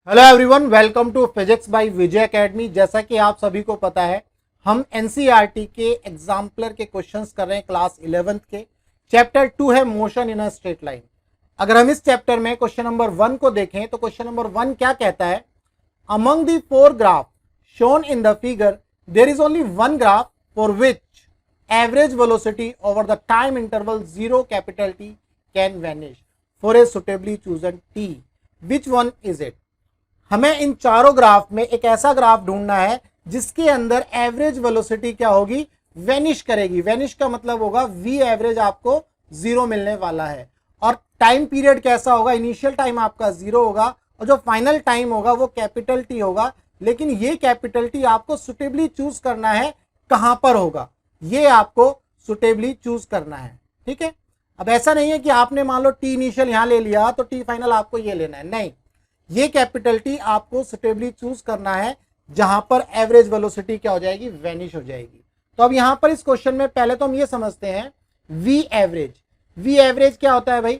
Hello everyone, welcome to physics by Vijay academy. जैसा कि आप सभी को पता है, हम एनसीईआरटी के एग्जाम्पलर के क्वेश्चंस कर रहे हैं क्लास 11th के। चैप्टर 2 है motion in a straight line. अगर हम इस चैप्टर में क्वेश्चन नंबर 1 को देखें तो क्वेश्चन नंबर 1 क्या कहता है? Among the 4 graph shown in the figure there is only one graph for which average velocity over the time interval 0 capital T can vanish for a suitably chosen T, which one is it? हमें इन चारों graph में एक ऐसा graph ढूंढना है जिसके अंदर एवरेज वेलोसिटी क्या होगी? वेनिश करेगी। वेनिश का मतलब होगा वी एवरेज आपको 0 मिलने वाला है। और टाइम पीरियड कैसा होगा? इनिशियल टाइम आपका 0 होगा और जो फाइनल टाइम होगा वो कैपिटल T होगा। लेकिन ये कैपिटल T आपको सुटेबली चूज करना है। कहां पर होगा? ये आपको सुटेबली चूज करना है। ठीक है, अब ऐसा नहीं है कि आपने मान लो T इनिशियल यहां ले लिया तो T फाइनल आपको ये लेना है, नहीं। ये कैपिटल T आपको सुटेबली चूज करना है जहां पर एवरेज वेलोसिटी क्या हो जाएगी? वेनिश हो जाएगी। तो अब यहां पर इस क्वेश्चन में पहले तो हम ये समझते हैं वी एवरेज। वी एवरेज क्या होता है भाई?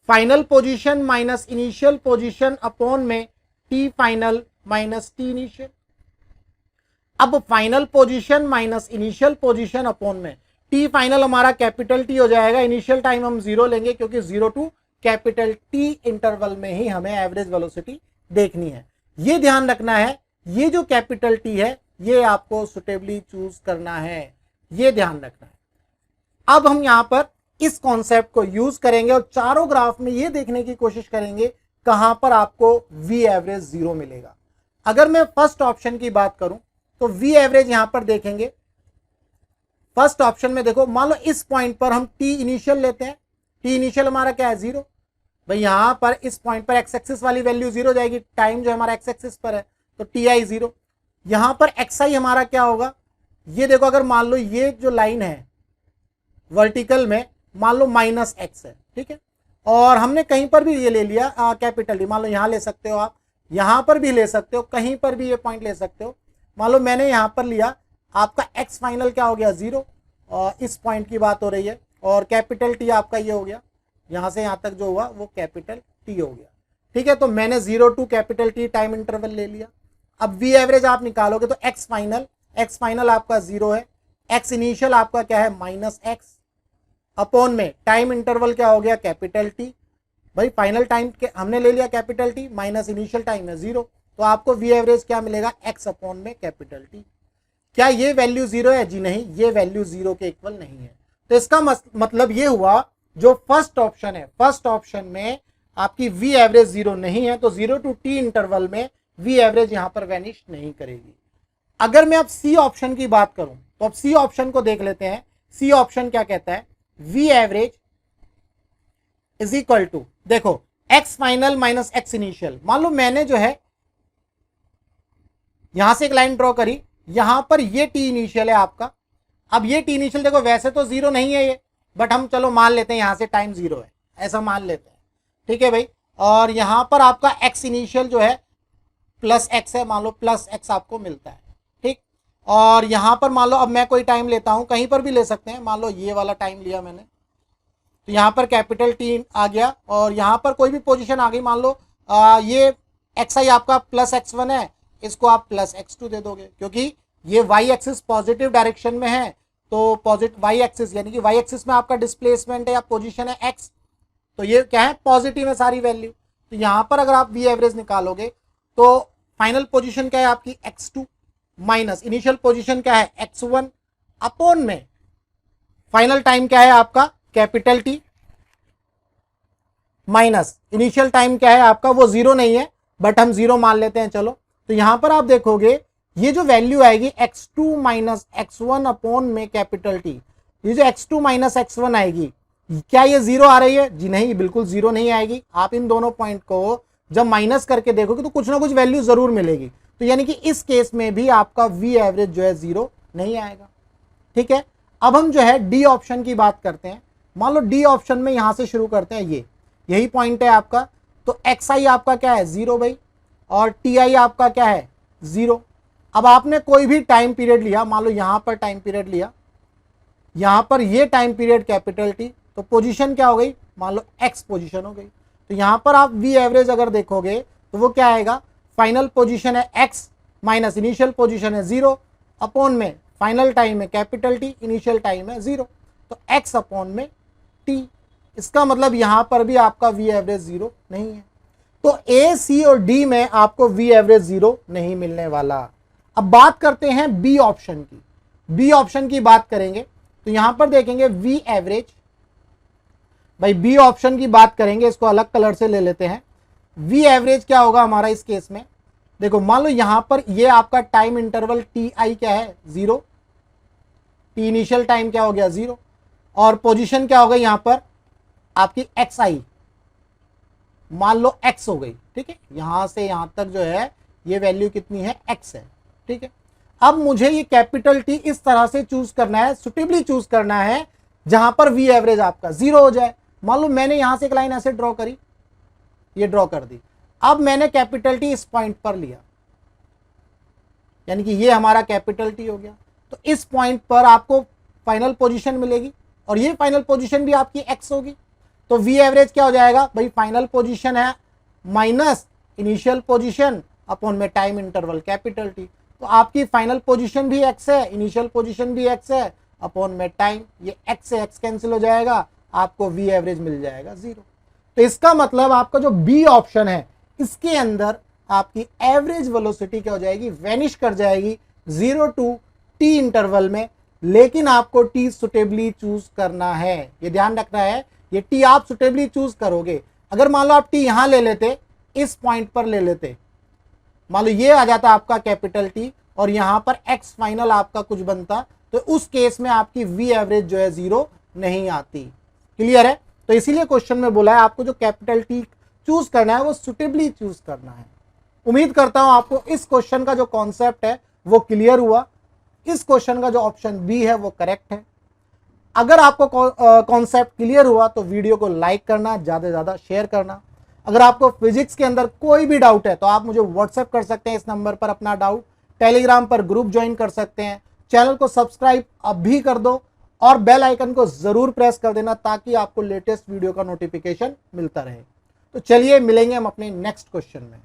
Final position minus initial position upon में T final minus T initial. अब final position minus initial position upon में T फाइनल हमारा कैपिटल T हो जाएगा। इनिशियल टाइम हम 0 लेंगे क्योंकि 0 टू कैपिटल T इंटरवल में ही हमें एवरेज वेलोसिटी देखनी है। ये ध्यान रखना है, ये जो कैपिटल T है ये आपको सुटेबली चूज करना है, ये ध्यान रखना है। अब हम यहां पर इस कॉन्सेप्ट को यूज करेंगे और चारों ग्राफ में ये देखने की कोशिश करेंगे कहां पर आपको वी एवरेज 0 मिलेगा। अगर मैं फर्स्ट ऑप्शन की बात करूं तो वी एवरेज यहां पर देखेंगे। फर्स्ट ऑप्शन में देखो, मान लो इस पॉइंट पर हम T इनिशियल लेते हैं। T इनिशियल हमारा क्या है? 0। भाई यहां पर इस पॉइंट पर एक्स एक्सिस वाली वैल्यू 0 हो जाएगी, टाइम जो हमारा एक्स एक्सिस पर है, तो Ti 0। यहां पर xi हमारा क्या होगा? ये देखो, अगर मान लो ये जो लाइन है वर्टिकल में मान लो माइनस x है, ठीक है, और हमने कहीं पर भी ये ले लिया कैपिटल D, मान लो यहां ले सकते हो आप, यहां पर भी ले सकते हो, कहीं पर भी ये पॉइंट ले सकते हो। मान लो मैंने यहां पर लिया, आपका x फाइनल क्या हो गया? 0। और इस पॉइंट की बात हो रही है और कैपिटल T आपका ये हो गया, यहां से यहां तक जो हुआ वो कैपिटल T हो गया। ठीक है, तो मैंने 0 to capital T time interval ले लिया। अब वी एवरेज आप निकालोगे तो x फाइनल आपका 0 है, x इनिशियल आपका क्या है? माइनस x अपॉन में टाइम इंटरवल क्या हो गया? Capital T। भाई फाइनल टाइम हमने ले लिया capital T minus initial time है 0, तो आपको वी एवरेज क्या मिलेगा? x अपॉन में कैपिटल T। क्या ये वैल्यू 0 है? जी नहीं, ये वैल्यू 0 के इक्वल नहीं है। तो इसका मतलब ये हुआ, जो फर्स्ट ऑप्शन है, फर्स्ट ऑप्शन में आपकी वी एवरेज 0 नहीं है, तो 0 टू T इंटरवल में वी एवरेज यहां पर वैनिश नहीं करेगी। अगर मैं अब सी ऑप्शन की बात करूं तो अब सी ऑप्शन को देख लेते हैं। सी ऑप्शन क्या कहता है? V average is equal to, देखो, X final minus X initial. मान लो मैंने जो है यहां से एक लाइन ड्रॉ करी, यहां पर ये T इनिशियल है आपका। अब ये T इनिशियल देखो, वैसे तो 0 नहीं है ये, बट हम चलो मान लेते हैं यहां से टाइम 0 है, ऐसा मान लेते हैं। ठीक है भाई, और यहां पर आपका x इनिशियल जो है प्लस x है, मान लो प्लस x आपको मिलता है। ठीक, और यहां पर मान लो अब मैं कोई टाइम लेता हूं, कहीं पर भी ले सकते हैं, मान लो ये वाला टाइम लिया मैंने, तो यहां पर कैपिटल T आ गया और यहां पर कोई भी पोजीशन आ गई, मान लो ये xi आपका प्लस x1 है, इसको आप प्लस x2 दे दोगे क्योंकि ये y एक्सिस पॉजिटिव डायरेक्शन में है। तो पॉजिटिव y एक्सिस यानी कि y एक्सिस में आपका डिस्प्लेसमेंट है या पोजीशन है x, तो ये क्या है? पॉजिटिव है सारी वैल्यू। तो यहां पर अगर आप वी एवरेज निकालोगे तो फाइनल पोजीशन क्या है आपकी? x2 माइनस इनिशियल पोजीशन क्या है? x1 अपॉन में फाइनल टाइम क्या है आपका? Capital T minus initial time क्या है आपका? वो 0 नहीं है, बट हम 0 मान लेते हैं, चलो। तो यहां पर आप देखोगे ये जो वैल्यू आएगी x2 माइनस x1 अपॉन में कैपिटल T, ये जो x2 माइनस x1 आएगी, क्या ये 0 आ रही है? जी नहीं, बिल्कुल 0 नहीं आएगी। आप इन दोनों पॉइंट को जब माइनस करके देखोगे तो कुछ ना कुछ वैल्यू जरूर मिलेगी। तो यानी कि इस केस में भी आपका वी एवरेज जो है 0 नहीं आएगा। ठीक है, अब हम जो है डी ऑप्शन की बात करते हैं। मान लो डी ऑप्शन में यहां से शुरू करते हैं, यही पॉइंट है आपका, तो xi आपका क्या है? 0 भाई, और Ti आपका क्या है? 0। अब आपने कोई भी टाइम पीरियड लिया, मान लो यहां पर टाइम पीरियड लिया, यहां पर ये टाइम पीरियड कैपिटल T, तो पोजीशन क्या हो गई? मान लो x पोजीशन हो गई। तो यहां पर आप वी एवरेज अगर देखोगे तो वो क्या आएगा, फाइनल पोजीशन है x माइनस इनिशियल पोजीशन है 0 अपॉन में फाइनल टाइम है कैपिटल T, इनिशियल टाइम है 0, तो x अपॉन में t। इसका मतलब यहां पर भी आपका v एवरेज 0 नहीं है। तो A, C और D में आपको v एवरेज 0 नहीं मिलने वाला। अब बात करते हैं B ऑप्शन की। B ऑप्शन की बात करेंगे तो यहां पर देखेंगे v एवरेज, भाई B ऑप्शन की बात करेंगे, इसको अलग कलर से ले लेते हैं। v एवरेज क्या होगा हमारा इस केस में, देखो मान लो यहां पर ये आपका टाइम इंटरवल टी आई क्या है 0, टी इनिशियल टाइम क्या हो गया 0, और पोजीशन क्या हो गई यहां पर आपकी एक्स आई, मान लो x हो गई, ठीक है, यहां से यहां तक जो है ये वैल्यू कितनी है x है, ठीक है। अब मुझे ये कैपिटल T इस तरह से चूज करना है, सुटेबली चूज करना है जहां पर v एवरेज आपका 0 हो जाए। मान लो मैंने यहां से एक लाइन ऐसे ड्रॉ करी, ये ड्रॉ कर दी, अब मैंने कैपिटल T इस पॉइंट पर लिया, यानी कि ये हमारा कैपिटल T हो गया। तो इस पॉइंट पर आपको फाइनल पोजीशन मिलेगी और ये फाइनल पोजीशन भी आपकी x होगी। तो v एवरेज क्या हो जाएगा, भाई फाइनल पोजीशन है माइनस इनिशियल पोजीशन अपॉन में टाइम इंटरवल कैपिटल T। तो आपकी फाइनल पोजीशन भी x है, इनिशियल पोजीशन भी x है, अपॉन में टाइम, ये x से x कैंसिल हो जाएगा, आपको v एवरेज मिल जाएगा 0। तो इसका मतलब आपका जो B ऑप्शन है इसके अंदर आपकी एवरेज वेलोसिटी क्या हो जाएगी, वैनिश कर जाएगी 0 टू t इंटरवल में, लेकिन आपको t सुटेबली चूज करना है, ये ध्यान रखना है, ये t आप सुटेबली चूज करोगे। अगर मान लो आप t यहां ले लेते, इस पॉइंट पर ले लेते, मान लो ये आ जाता आपका कैपिटल T और यहां पर x फाइनल आपका कुछ बनता, तो उस केस में आपकी v एवरेज जो है 0 नहीं आती। क्लियर है? तो इसीलिए क्वेश्चन में बोला है आपको जो कैपिटल T चूज करना है वो सुटेबली चूज करना है। उम्मीद करता हूं आपको इस क्वेश्चन का जो कॉन्सेप्ट है वो क्लियर हुआ। इस क्वेश्चन का जो ऑप्शन बी है वो करेक्ट है। अगर आपको कॉन्सेप्ट क्लियर हुआ तो वीडियो को लाइक करना, ज़्यादा से ज़्यादा शेयर करना। अगर आपको फिजिक्स के अंदर कोई भी डाउट है तो आप मुझे व्हाट्सएप कर सकते हैं इस नंबर पर अपना डाउट, टेलीग्राम पर ग्रुप ज्वाइन कर सकते हैं। चैनल को सब्सक्राइब अब भी कर दो और बेल आइकन को ज़रूर प्रेस कर देना ताकि आपको लेटेस्ट वीडियो का नोटिफिकेशन मिलता रहे। तो चलिए मिलेंगे हम अपने नेक्स्ट क्वेश्चन में।